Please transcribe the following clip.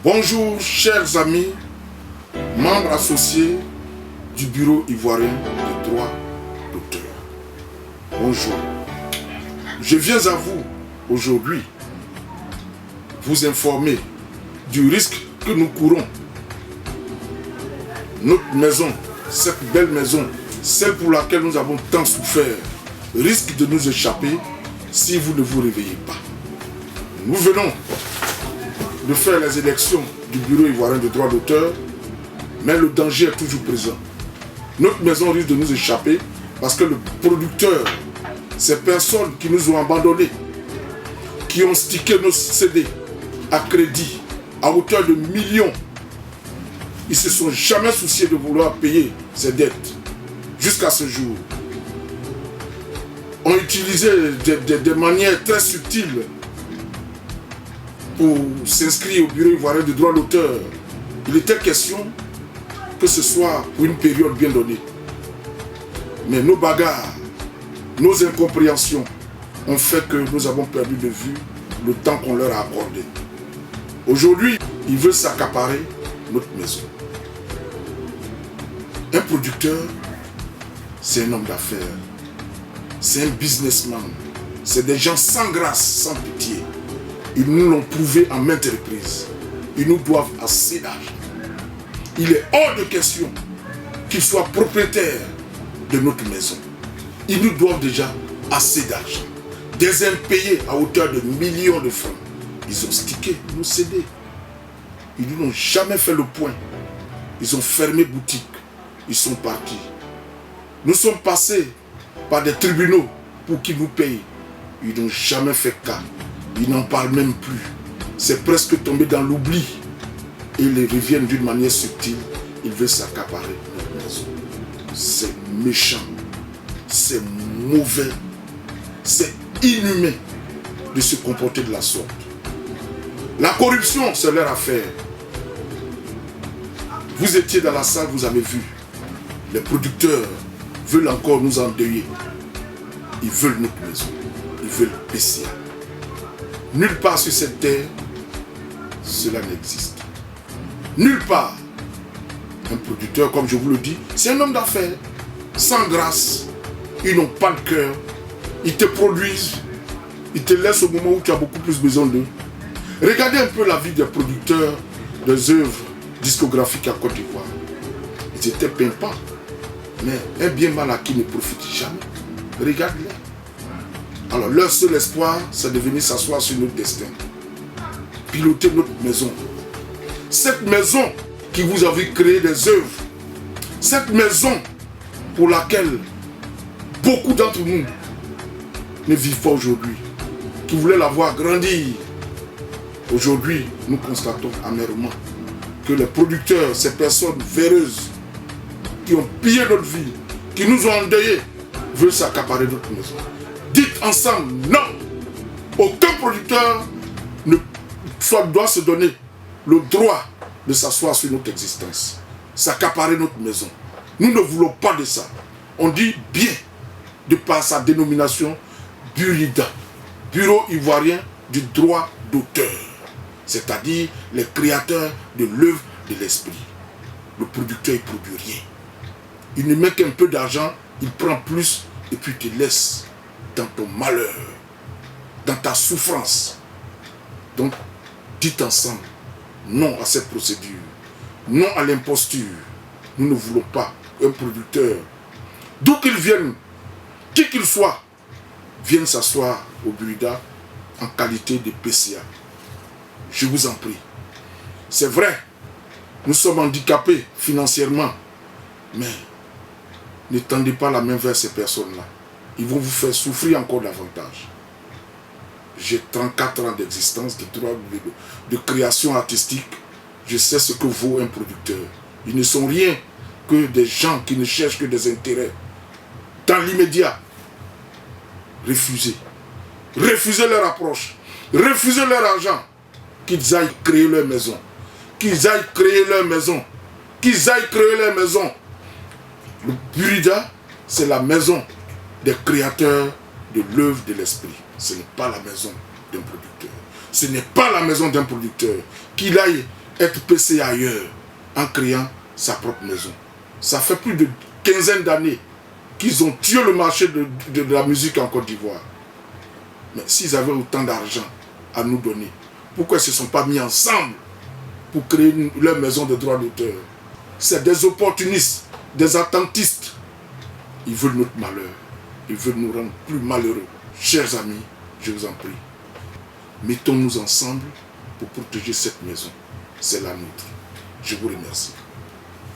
Bonjour chers amis, membres associés du Bureau ivoirien de droit d'auteur. Bonjour. Je viens à vous aujourd'hui vous informer du risque que nous courons. Notre maison, cette belle maison, celle pour laquelle nous avons tant souffert, risque de nous échapper si vous ne vous réveillez pas. Nous venons de faire les élections du Bureau ivoirien de droit d'auteur, mais le danger est toujours présent. Notre maison risque de nous échapper parce que le producteur, ces personnes qui nous ont abandonnés, qui ont stické nos CD à crédit à hauteur de millions, ils ne se sont jamais souciés de vouloir payer ces dettes jusqu'à ce jour. Ont utilisé des manières très subtiles pour s'inscrire au Bureau ivoirien de droit d'auteur. Il était question que ce soit pour une période bien donnée. Mais nos bagarres, nos incompréhensions ont fait que nous avons perdu de vue le temps qu'on leur a accordé. Aujourd'hui, ils veulent s'accaparer notre maison. Un producteur, c'est un homme d'affaires, c'est un businessman, c'est des gens sans grâce, sans pitié. Ils nous l'ont prouvé en maintes reprises. Ils nous doivent assez d'argent. Il est hors de question qu'ils soient propriétaires de notre maison. Ils nous doivent déjà assez d'argent. Des impayés à hauteur de millions de francs. Ils ont stické nos CD. Ils n'ont jamais fait le point. Ils ont fermé boutique. Ils sont partis. Nous sommes passés par des tribunaux pour qu'ils nous payent. Ils n'ont jamais fait cas. Ils n'en parlent même plus. C'est presque tombé dans l'oubli. Et ils reviennent d'une manière subtile. Ils veulent s'accaparer notre maison. C'est méchant. C'est mauvais. C'est inhumain de se comporter de la sorte. La corruption, c'est leur affaire. Vous étiez dans la salle, vous avez vu. Les producteurs veulent encore nous endeuiller. Ils veulent notre maison. Ils veulent PCA. Nulle part sur cette terre, cela n'existe. Nulle part. Un producteur, comme je vous le dis, c'est un homme d'affaires, sans grâce. Ils n'ont pas de cœur. Ils te produisent. Ils te laissent au moment où tu as beaucoup plus besoin d'eux. Regardez un peu la vie des producteurs des œuvres discographiques à Côte d'Ivoire. Ils étaient pimpants. Mais un bien mal acquis ne profite jamais. Regarde-les. Alors leur seul espoir, c'est de venir s'asseoir sur notre destin. Piloter notre maison. Cette maison qui vous a vu créer des œuvres. Cette maison pour laquelle beaucoup d'entre nous ne vivent pas aujourd'hui. Qui voulaient la voir grandir. Aujourd'hui, nous constatons amèrement que les producteurs, ces personnes véreuses qui ont pillé notre vie, qui nous ont endeuillés, veulent s'accaparer notre maison. Dites ensemble, non! Aucun producteur ne doit se donner le droit de s'asseoir sur notre existence, s'accaparer notre maison. Nous ne voulons pas de ça. On dit bien, de par sa dénomination, BURIDA, Bureau ivoirien du droit d'auteur, c'est-à-dire les créateurs de l'œuvre de l'esprit. Le producteur, il ne produit rien. Il ne met qu'un peu d'argent, il prend plus et puis il te laisse dans ton malheur, dans ta souffrance. Donc, dites ensemble, non à cette procédure, non à l'imposture. Nous ne voulons pas un producteur, d'où qu'il vienne, qui qu'il soit, vienne s'asseoir au BURIDA en qualité de PCA. Je vous en prie. C'est vrai, nous sommes handicapés financièrement, mais ne tendez pas la main vers ces personnes-là. Ils vont vous faire souffrir encore davantage. J'ai 34 ans d'existence, de création artistique. Je sais ce que vaut un producteur. Ils ne sont rien que des gens qui ne cherchent que des intérêts. Dans l'immédiat, refusez. Refusez leur approche. Refusez leur argent. Qu'ils aillent créer leur maison. Qu'ils aillent créer leur maison. Qu'ils aillent créer leur maison. Le BURIDA, c'est la maison des créateurs de l'œuvre de l'esprit. Ce n'est pas la maison d'un producteur. Ce n'est pas la maison d'un producteur. Qu'il aille être PC ailleurs en créant sa propre maison. Ça fait plus de quinzaine d'années qu'ils ont tué le marché de la musique en Côte d'Ivoire. Mais s'ils avaient autant d'argent à nous donner, pourquoi ils ne se sont pas mis ensemble pour créer leur maison de droit d'auteur? C'est des opportunistes, des attentistes. Ils veulent notre malheur. Ils veulent nous rendre plus malheureux. Chers amis, je vous en prie, mettons-nous ensemble pour protéger cette maison. C'est la nôtre. Je vous remercie.